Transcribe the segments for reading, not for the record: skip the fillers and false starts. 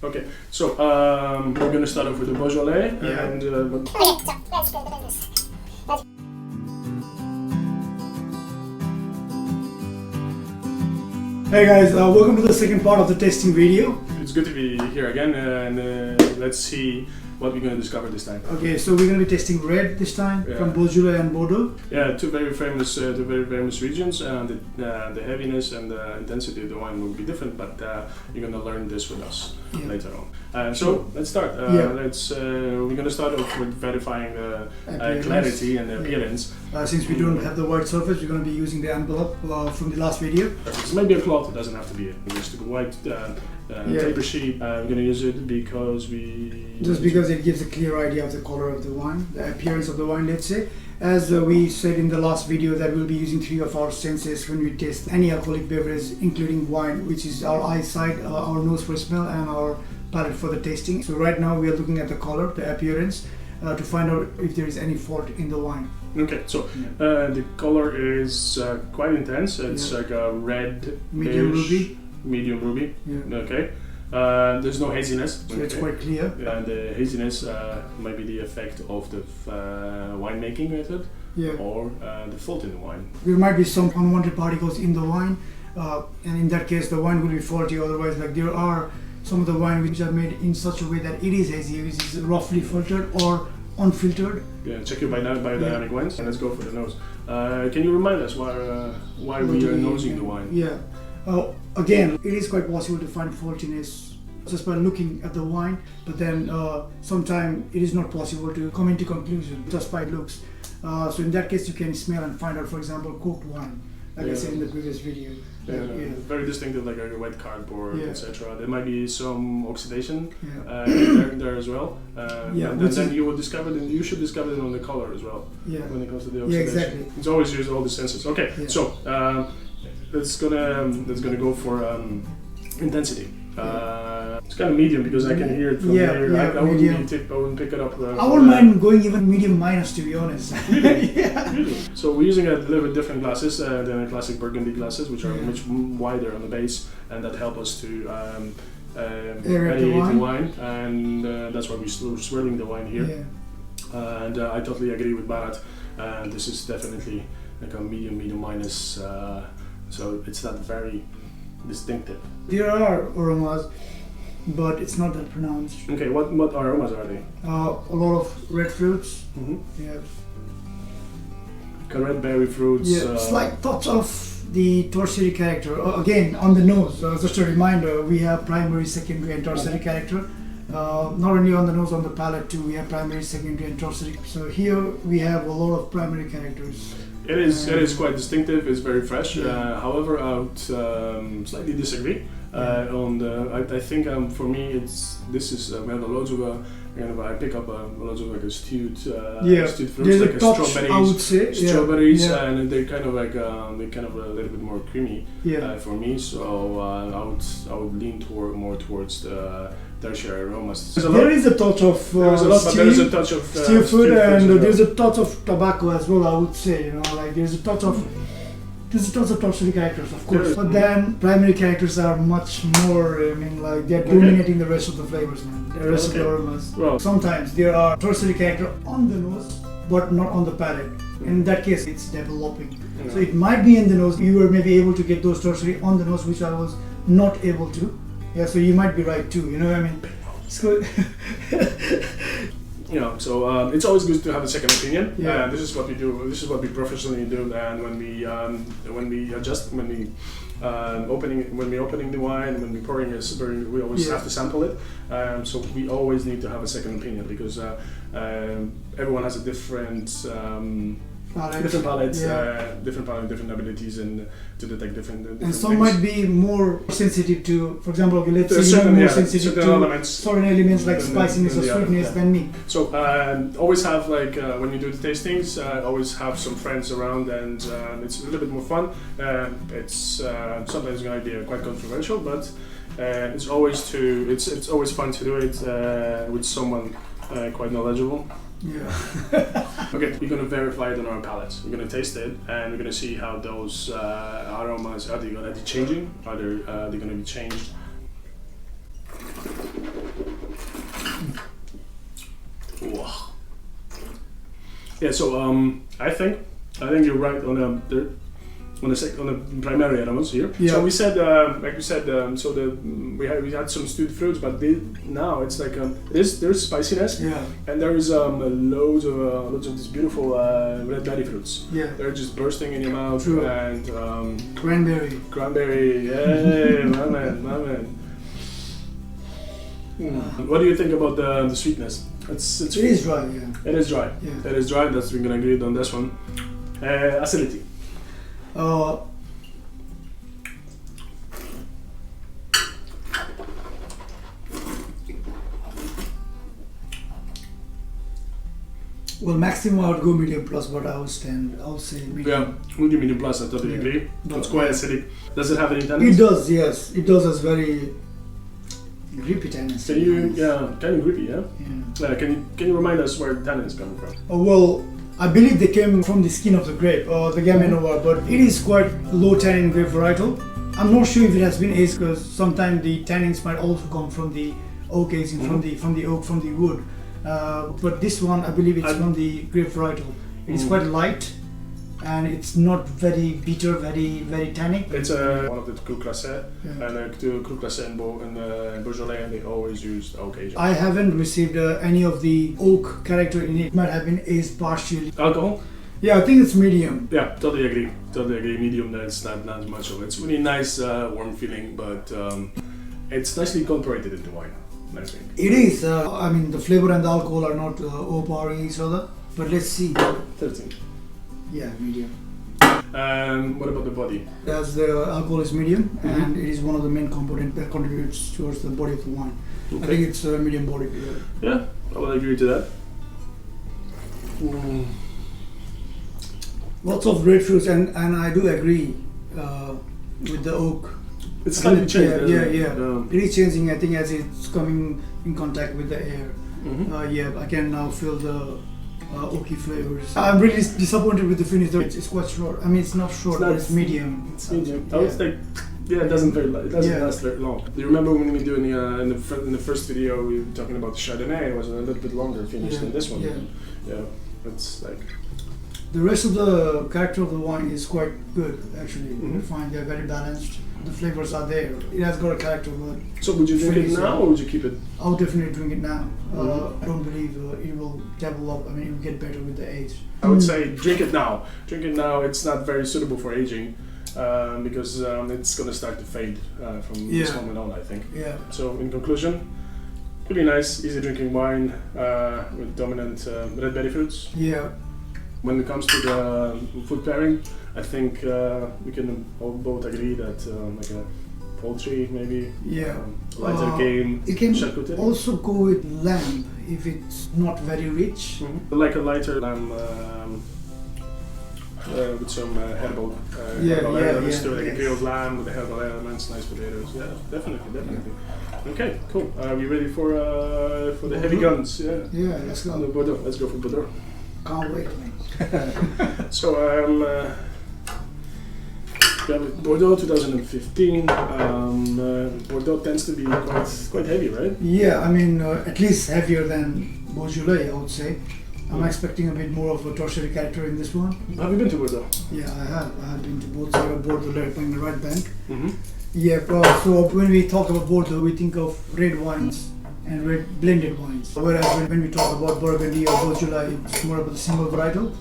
Okay, so we're gonna start off with the Beaujolais, and Okay, so let's go to business. Hey guys, welcome to the second part of the testing video. it's good to be here again, and let's see what we're gonna discover this time. Okay, so we're going to be testing red this time from Beaujolais and Bordeaux. Yeah, two very famous regions, and the heaviness and the intensity of the wine will be different, but you're gonna learn this with us later on. So let's start. We're gonna start off with verifying the clarity and the appearance. Since we don't have the white surface, we're going to be using the envelope from the last video. It's maybe a cloth, it doesn't have to be just a white paper sheet. We're going to use it because it gives a clear idea of the color of the wine, the appearance of the wine, let's say. As we said in the last video, that we'll be using 3 of our senses when we test any alcoholic beverage, including wine, which is our eyesight, our nose for smell, and our palate for the tasting. So right now we are looking at the color, the appearance, to find out if there is any fault in the wine. Okay, so the color is quite intense. It's like a red, medium ruby. Medium ruby. Yeah. Okay. There's no haziness. So it's quite clear. And the haziness might be the effect of the winemaking method, or the fault in the wine. There might be some unwanted particles in the wine, and in that case, the wine will be faulty. Otherwise, like there are some of the wine which are made in such a way that it is hazy, which is roughly filtered or unfiltered. Yeah, check your biodynamic wines, and let's go for the nose. Can you remind us why we are nosing the wine? Yeah. Again, it is quite possible to find faultiness just by looking at the wine, but then sometimes it is not possible to come into conclusion just by looks. So in that case, you can smell and find out, for example, cooked wine, like I said in the previous video. Very distinctive, like a wet cardboard, etc. There might be some oxidation there as well. And then you will discover it. You should discover it on the color as well. Yeah. When it comes to the oxidation. Yeah, exactly. It's always use all the senses. Okay, so let's gonna go for intensity. It's kind of medium because I can hear it from here. I wouldn't pick it up. I wouldn't mind going even medium minus, to be honest. Really? So we're using a little bit different glasses than the classic Burgundy glasses, which are much wider on the base, and that help us to aerate the wine, and that's why we're swirling the wine here. And I totally agree with Bharat. This is definitely like a medium minus. So it's not very distinctive. There are aromas, but it's not that pronounced. Okay, what aromas are they? A lot of red fruits. Red berry fruits. Slight touch of the tertiary character. Again, on the nose. Just a reminder, we have primary, secondary, and tertiary character. Not only on the nose, on the palate too. We have primary, secondary, and tertiary. So here we have a lot of primary characters. It is quite distinctive. It's very fresh. However, I would slightly disagree. I think for me we have loads of I pick up loads of like a stewed fruits. There's like a touch, I would say. Strawberries, and they're kind of like a little bit more creamy for me. So I would lean more towards the tertiary aromas. There is a touch of stew food, and there's a touch of tobacco as well. I would say, like there's a touch of tertiary characters, of course, but then primary characters are much more. I mean, like they're dominating the rest of the flavors, man. The rest of the aromas. Well, sometimes there are tertiary character on the nose, but not on the palate. In that case, it's developing. So it might be in the nose. You were maybe able to get those tertiary on the nose, which I was not able to. Yeah, so you might be right too. You know what I mean? It's good. So it's always good to have a second opinion. This is what we do. This is what we professionally do. And when we opening the wine, when we pouring it, we always have to sample it. So we always need to have a second opinion because everyone has a different palettes, different abilities, and to detect different and some things. Might be more sensitive to, for example, let's say you're more sensitive to certain elements like spiciness or sweetness than me. So always have when you do the tastings, always have some friends around, and it's a little bit more fun. It's sometimes going to be quite controversial, but it's always fun to do it with someone quite knowledgeable. Okay, we're gonna verify it on our palates. We're gonna taste it, and we're gonna see how those aromas are they changing? Are they gonna be changed? Yeah. So I think you're right on the primary elements here. Yeah. So we said, like we said, so we had some stewed fruits, but now it's like there's spiciness. Yeah. And there is loads of these beautiful red berry fruits. Yeah. They're just bursting in your mouth. True. And Cranberry. Yeah, my man. What do you think about the sweetness? It is dry. Yeah. It is dry. Yeah. It is dry. That's we're gonna agree on this one. Acidity. Well, maximum I would go medium plus, but I would say medium. Yeah, we'll give medium plus. I totally agree. But it's quite acidic. Does it have any tannins? It does, yes. It does as very grippy tannins. Kind of grippy, yeah. Yeah. Can you remind us where the tannins come from? Well, I believe they came from the skin of the grape, or the Gaminova, but it is quite low tannin grape varietal. I'm not sure if it has been aged because sometimes the tannins might also come from the oak aging, from the wood. But this one, I believe it's from the grape varietal. It is quite light, and it's not very bitter, very tannic. It's one of the Cru Classé, and the Cru Classé and Beaujolais, and they always use oak aging. I haven't received any of the oak character in it. It might have been aged partially. Alcohol? Yeah, I think it's medium. Yeah, totally agree. Medium, that's not much of it. It's really nice, warm feeling, but it's nicely incorporated into wine, I think. It is. I mean, the flavor and the alcohol are not overpowering each other. But let's see. 13. Yeah, medium. What about the body? As the alcohol is medium, and it is one of the main components that contributes towards the body of the wine. Okay. I think it's a medium body. Yeah, I will agree to that. Lots of red fruits, and I do agree with the oak. It's slightly changed. Yeah. It is changing, I think, as it's coming in contact with the air. I can now feel the oaky flavors. I'm really disappointed with the finish though. It's quite short. I mean, it's not short, but it's medium. It's medium. I was like, it doesn't last very long. Do you remember when we were doing in the first video we were talking about the Chardonnay? It was a little bit longer finish than this one. Yeah, it's like the rest of the character of the wine is quite good actually. I find they're very balanced. The flavors are there. It has got a character. But so would you drink it now or would you keep it? I would definitely drink it now. I don't believe it will develop. I mean, it will get better with the age. I would say drink it now. Drink it now. It's not very suitable for aging because it's going to start to fade from this moment on, I think. Yeah. So in conclusion, really nice, easy drinking wine with dominant red berry fruits. Yeah. When it comes to the food pairing, I think we can both agree that like a poultry maybe, lighter game. It can charcuterie. also go with lamb if it's not very rich. Like a lighter lamb with some herbal elements to it, like a grilled lamb with the herbal elements, nice potatoes. Yeah, definitely. Okay, cool. Are we ready for the heavy guns? Yeah, let's go. On the Bordeaux. Let's go for Bordeaux. Can't wait, man. So Bordeaux 2015. Bordeaux tends to be quite heavy, right? Yeah, I mean at least heavier than Beaujolais, I would say. I'm expecting a bit more of a tertiary character in this one. Have you been to Bordeaux? Yeah, I have. I have been to both sides of Bordeaux, on the right bank. Mm-hmm. Yeah, so when we talk about Bordeaux, we think of red wines and red blended wines. Whereas when we talk about Burgundy or Beaujolais, it's more about the single varietal.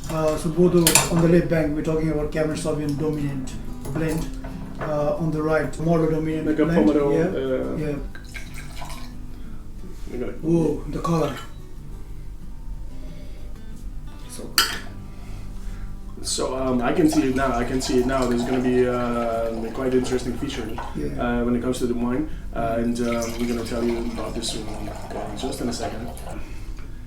So Bordeaux on the left bank, we're talking about Cabernet Sauvignon dominant blend. On the right, Merlot dominant like blend. A Pomelo. Yeah. Whoa, the color. So good. So I can see it now. There's going to be a quite interesting feature when it comes to the wine, and we're going to tell you about this one just in a second.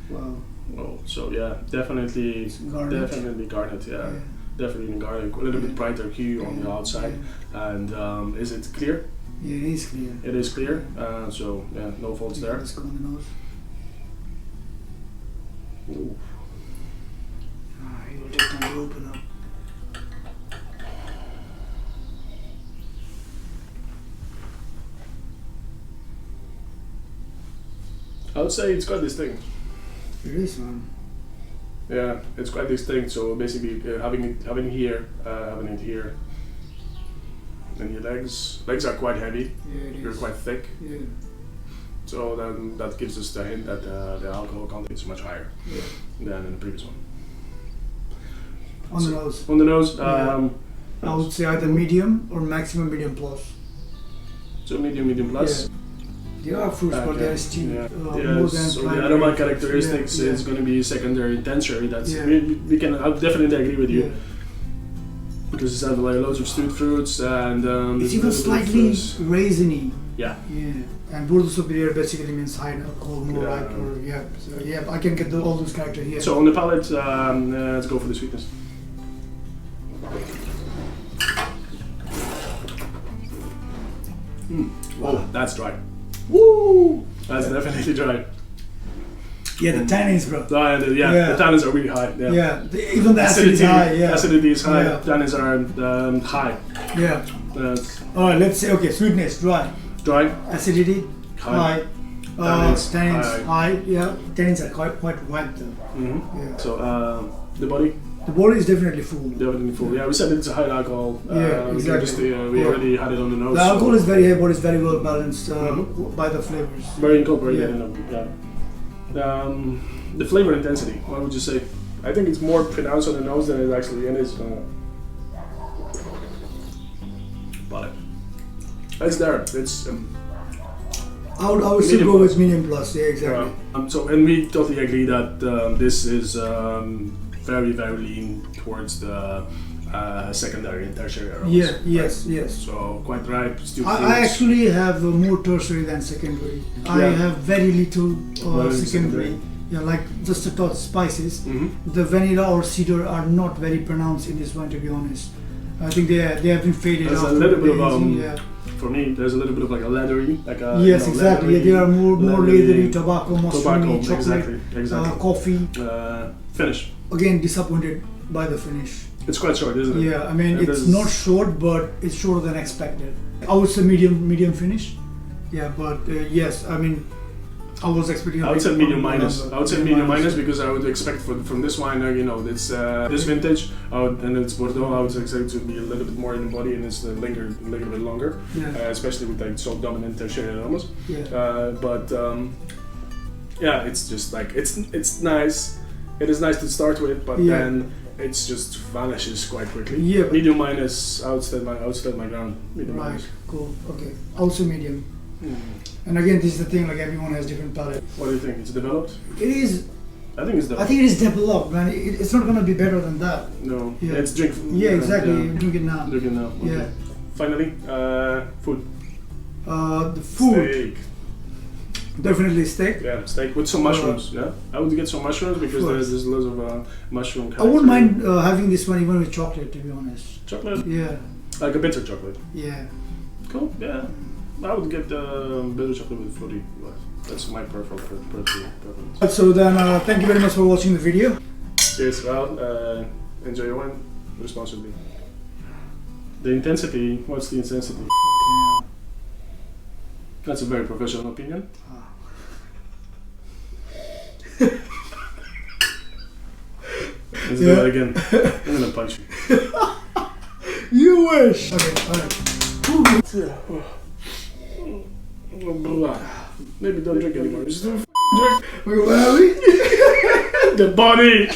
Wow. Oh, so yeah, definitely garnet. Yeah, definitely garnet. A little bit brighter hue on the outside, and is it clear? Yeah, it is clear. It is clear. So yeah, no faults there. Let's go on the nose. Ooh. It will take time to open up. I would say it's got this thing. It is, man. Yeah, it's quite distinct. So basically, having it here, and your legs are quite heavy. Yeah, it They're is. quite thick. Yeah. So then that gives us the hint that the alcohol content is much higher than in the previous one. On the nose. On the nose, I would say either medium or maximum medium plus. So medium plus. Yeah. There are fruits, but there is still more than so the primary aroma fruits. characteristics Yeah, is going to be secondary and tertiary. That's Yeah. we can. I'll definitely agree with you Yeah. because it's had like loads of stewed fruits and It's even slightly raisiny. Yeah. Yeah. And Bordeaux Superior basically means high alcohol, more ripe, or So I can get all those characters here. So on the palate, let's go for the sweetness. Oh, that's dry. Woo! That's definitely dry. Yeah, the tannins, bro. The tannins are really high. Yeah. Even the acidity is high. Yeah. Acidity is high. Yeah. Tannins are high. Yeah. That's All right. Let's say sweetness, dry. dry. Acidity, high. Tannins, high. Yeah. Tannins are quite white though. Mm-hmm. Yeah. So the body The body is definitely full. definitely full. Yeah, we said it's a high alcohol. Exactly. We already had it on the nose. The alcohol is very high, but it's very well balanced Mhm. by the flavors. Very incorporated. Yeah. The flavor intensity. What would you say? I think it's more pronounced on the nose than it actually is. But it's there. It's. I would still Medium go plus. with medium plus. Yeah, exactly. And we totally agree that this is very lean towards the secondary and tertiary aromas. Yeah. right? Yes. So quite ripe. I actually have more tertiary than secondary. I Yeah. have very little Very secondary. secondary. Yeah, like just a touch of spices. Mm-hmm. The vanilla or cedar are not very pronounced in this one, to be honest. I think they have been faded There's a after little bit of, aging, For me, there's a little bit of like a leathery, like a yes, exactly. leathery, They are more leathery, tobacco, tobacco, mushroomy, chocolate, exactly. coffee. Finish. Again, disappointed by the finish. It's quite short, isn't it? Yeah, I mean It it's is- not short, but it's shorter than expected. I would say medium finish. Yeah, but yes, I mean I was expecting. I would say medium more minus. number. I would say medium minus because I would expect from this wine, it's this vintage, and it's Bordeaux. I would expect it to be a little bit more in the body and it's linger a bit longer, Yeah, especially with like so dominant tertiary aromas. yeah. It's just like it's nice. It is nice to start with, but Yeah. then it's just vanishes quite quickly. Yeah, but- Medium minus. I would stand my ground. Medium Right, minus. cool. Okay, also medium. Mm. And again, this is the thing. Like everyone has different palate. What do you think? It's developed? It is. I think it's developed. I think it is developed, man. It's not gonna be better than that. No. Yeah. It's drink. Yeah, exactly. Yeah. Drink it now. Drink it now. Okay. Yeah. Finally, food. The food, Steak. definitely steak. Yeah, steak with some mushrooms. Yeah, I would get some mushrooms because Of course. there's loads of mushroom. I wouldn't character. mind having this one even with chocolate, to be honest. Chocolate, Yeah, like a bitter chocolate. yeah. Cool. Yeah, I would get bitter chocolate with fruity. But that's my preference. So then, thank you very much for watching the video. Cheers. Well, enjoy your wine responsibly. The intensity. What's the intensity? That's a very professional opinion. Let's do that again. I'm gonna punch you. You wish. Okay, alright. Maybe don't drink anymore. Just drink Wait, where are we? the body.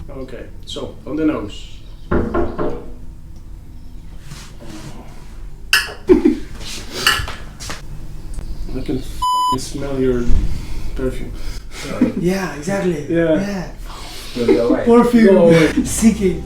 Okay, so on the nose. I can smell your perfume. Yeah, exactly. Yeah. Yeah. Go away. Perfume. Go away. Seeking.